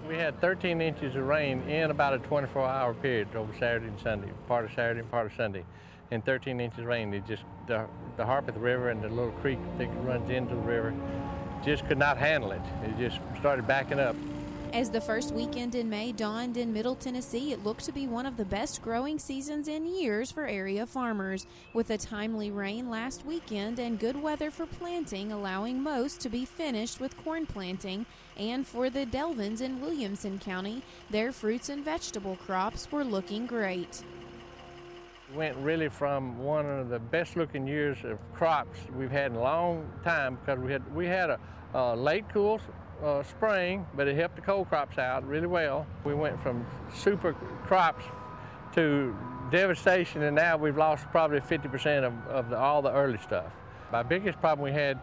We had 13 inches of rain in about a 24-hour period over Saturday and Sunday, part of Saturday and part of Sunday. And 13 inches of rain, the Harpeth River and the little creek that runs into the river just could not handle it. It just started backing up. As the first weekend in May dawned in Middle Tennessee, it looked to be one of the best growing seasons in years for area farmers, with a timely rain last weekend and good weather for planting, allowing most to be finished with corn planting. And for the Delvins in Williamson County, their fruits and vegetable crops were looking great. We went really from one of the best looking years of crops we've had in a long time, because we had a late cool spring, but it helped the cold crops out really well. We went from super crops to devastation, and now we've lost probably 50% of all the early stuff. My biggest problem we had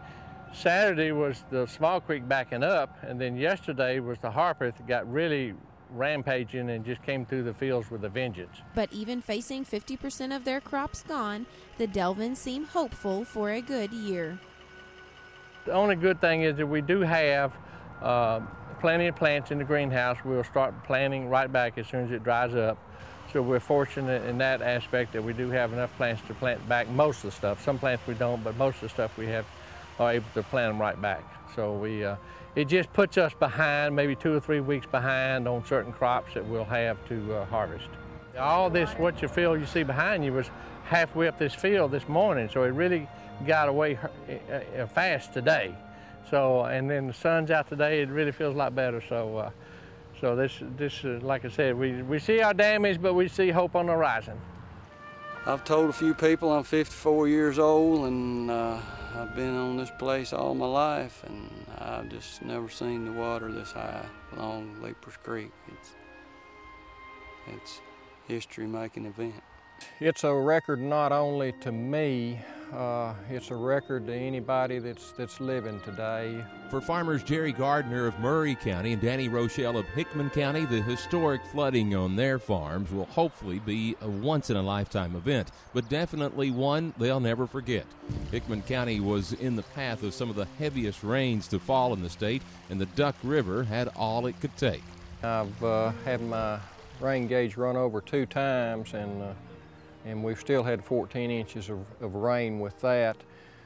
Saturday was the Small Creek backing up, and then yesterday was the Harpeth got really rampaging and just came through the fields with a vengeance. But even facing 50% of their crops gone, the Delvins seem hopeful for a good year. The only good thing is that we do have plenty of plants in the greenhouse. We'll start planting right back as soon as it dries up. So we're fortunate in that aspect that we do have enough plants to plant back most of the stuff. Some plants we don't, but most of the stuff we have are able to plant them right back. So it just puts us behind, maybe 2 or 3 weeks behind on certain crops that we'll have to harvest. All this, what you feel you see behind you, was halfway up this field this morning, so it really got away fast today. So, and then the sun's out today, it really feels a lot better. So, this like I said, we see our damage, but we see hope on the horizon. I've told a few people I'm 54 years old, and I've been on this place all my life, and I've just never seen the water this high along Leapers Creek. It's history-making event. It's a record not only to me, it's a record to anybody that's living today. For farmers Jerry Gardner of Murray County and Danny Rochelle of Hickman County, the historic flooding on their farms will hopefully be a once-in-a-lifetime event, but definitely one they'll never forget. Hickman County was in the path of some of the heaviest rains to fall in the state, and the Duck River had all it could take. I've had my rain gauge run over 2 times, and we've still had 14 inches of rain with that.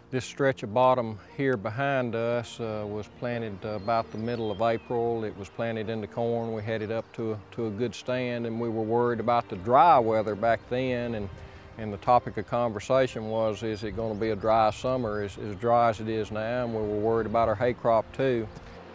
This stretch of bottom here behind us was planted about the middle of April. It was planted into corn. We had it up to a good stand, and we were worried about the dry weather back then, and the topic of conversation was, is it going to be a dry summer, as dry as it is now, and we were worried about our hay crop too.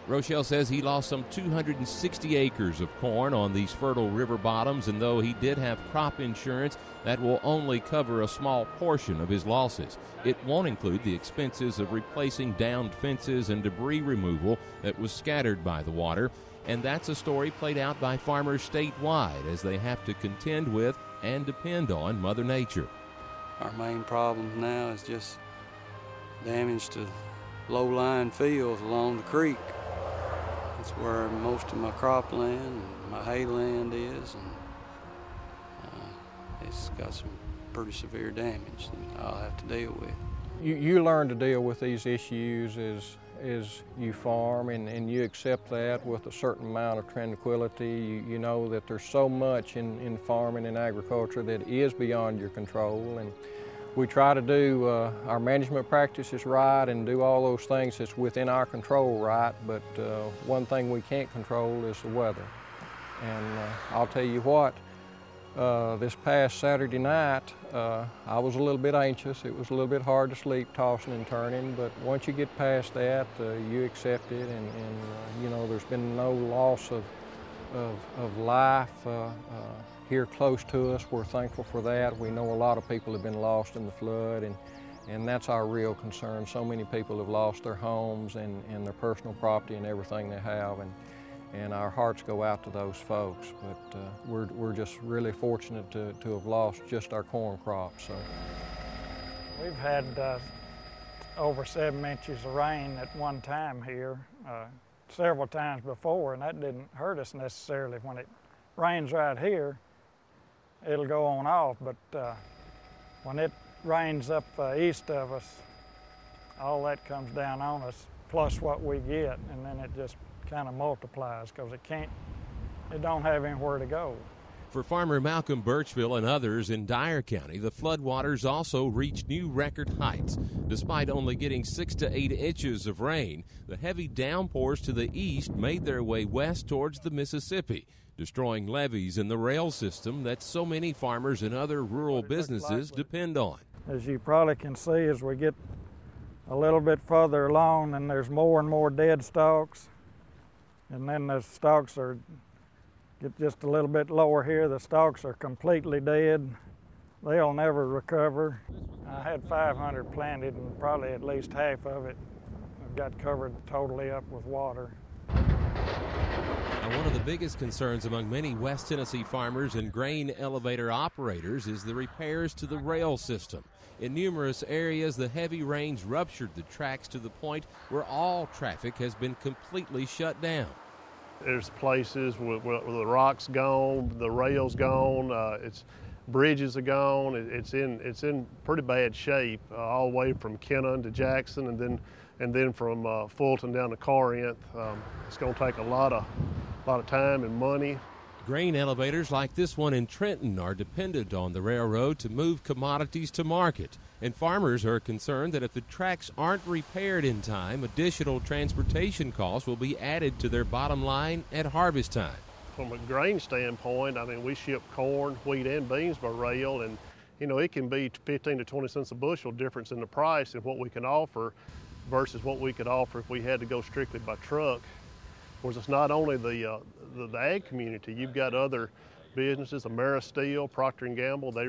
Rochelle says he lost some 260 acres of corn on these fertile river bottoms, and though he did have crop insurance, that will only cover a small portion of his losses. It won't include the expenses of replacing downed fences and debris removal that was scattered by the water, and that's a story played out by farmers statewide as they have to contend with and depend on Mother Nature. Our main problem now is just damage to low-lying fields along the creek. That's where most of my cropland and my hay land is, and it's got some pretty severe damage that I'll have to deal with. You learn to deal with these issues as you farm, and you accept that with a certain amount of tranquility. You know that there's so much in farming and agriculture that is beyond your control, and we try to do our management practices right and do all those things that's within our control right, but one thing we can't control is the weather. And I'll tell you what, this past Saturday night, I was a little bit anxious. It was a little bit hard to sleep, tossing and turning, but once you get past that, you accept it, and you know, there's been no loss of life here close to us. We're thankful for that. We know a lot of people have been lost in the flood, and that's our real concern. So many people have lost their homes and their personal property and everything they have, and our hearts go out to those folks. But we're just really fortunate to have lost just our corn crop. So we've had over 7 inches of rain at one time here, several times before, and that didn't hurt us necessarily. When it rains right here, it'll go on off, but when it rains up east of us, all that comes down on us plus what we get, and then it just kind of multiplies because it don't have anywhere to go. For farmer Malcolm Birchville and others in Dyer County, the floodwaters also reached new record heights. Despite only getting 6 to 8 inches of rain, the heavy downpours to the east made their way west towards the Mississippi, destroying levees in the rail system that so many farmers and other rural businesses depend on. As you probably can see, as we get a little bit further along, and there's more and more dead stalks, and then the stalks get just a little bit lower here, the stalks are completely dead. They'll never recover. I had 500 planted, and probably at least half of it got covered totally up with water. Now, one of the biggest concerns among many West Tennessee farmers and grain elevator operators is the repairs to the rail system. In numerous areas, the heavy rains ruptured the tracks to the point where all traffic has been completely shut down. There's places where the rock's gone, the rail's gone, bridges are gone. It's in pretty bad shape all the way from Kennon to Jackson, and then from Fulton down to Corinth. It's going to take a lot of time and money. Grain elevators like this one in Trenton are dependent on the railroad to move commodities to market. And farmers are concerned that if the tracks aren't repaired in time, additional transportation costs will be added to their bottom line at harvest time. From a grain standpoint, I mean, we ship corn, wheat, and beans by rail, and it can be 15 to 20 cents a bushel difference in the price and what we can offer versus what we could offer if we had to go strictly by truck. Of course, it's not only the ag community. You've got other businesses, AmeriSteel, Procter & Gamble. They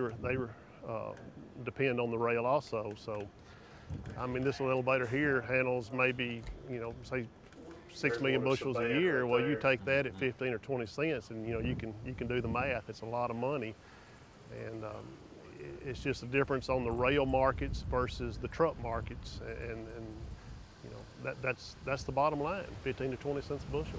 depend on the rail also. So, I mean, this elevator here handles maybe, say 6 million bushels a year. Well, you take that at 15 or 20 cents, and you can do the math. It's a lot of money, and it's just a difference on the rail markets versus the truck markets, and that's the bottom line, 15 to 20 cents a bushel.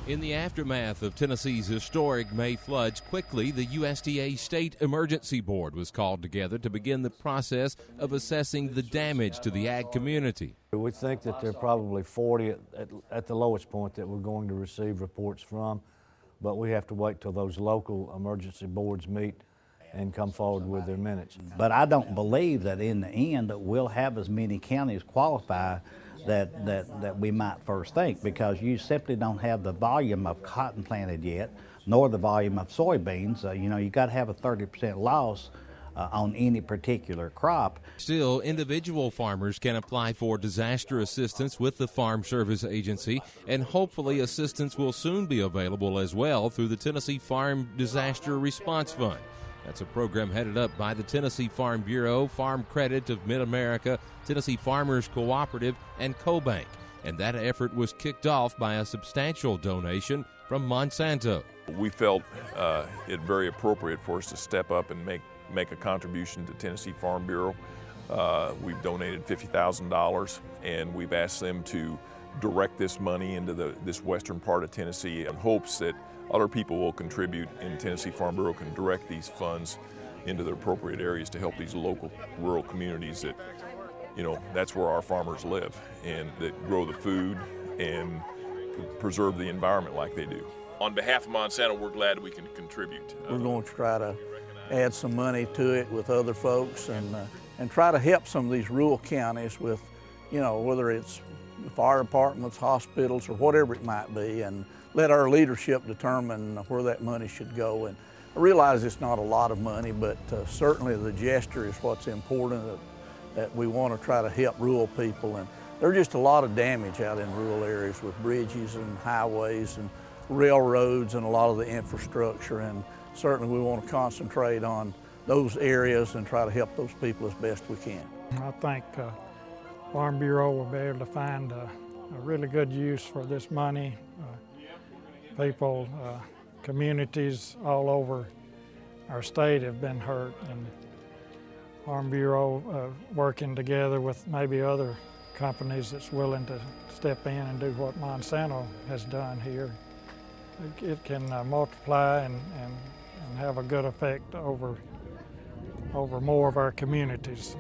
In the aftermath of Tennessee's historic May floods, quickly the USDA State Emergency Board was called together to begin the process of assessing the damage to the ag community. We think that there are probably 40 at the lowest point that we're going to receive reports from, but we have to wait till those local emergency boards meet and come forward with their minutes. But I don't believe that in the end that we'll have as many counties qualify that we might first think, because you simply don't have the volume of cotton planted yet, nor the volume of soybeans. You got to have a 30% loss on any particular crop. Still, individual farmers can apply for disaster assistance with the Farm Service Agency, and hopefully assistance will soon be available as well through the Tennessee Farm Disaster Response Fund. That's a program headed up by the Tennessee Farm Bureau, Farm Credit of Mid-America, Tennessee Farmers Cooperative, and CoBank. And that effort was kicked off by a substantial donation from Monsanto. We felt it very appropriate for us to step up and make a contribution to Tennessee Farm Bureau. We've donated $50,000, and we've asked them to direct this money into this western part of Tennessee in hopes that other people will contribute, and Tennessee Farm Bureau can direct these funds into the appropriate areas to help these local rural communities that, that's where our farmers live, and that grow the food and preserve the environment like they do. On behalf of Monsanto, we're glad we can contribute. We're going to try to add some money to it with other folks and try to help some of these rural counties with, whether it's fire departments, hospitals, or whatever it might be, and let our leadership determine where that money should go. And I realize it's not a lot of money, but certainly the gesture is what's important, that we want to try to help rural people. And there's just a lot of damage out in rural areas with bridges and highways and railroads and a lot of the infrastructure. And certainly we want to concentrate on those areas and try to help those people as best we can. I think Farm Bureau will be able to find a really good use for this money. People, communities all over our state have been hurt, and Farm Bureau working together with maybe other companies that's willing to step in and do what Monsanto has done here. It can multiply and have a good effect over more of our communities.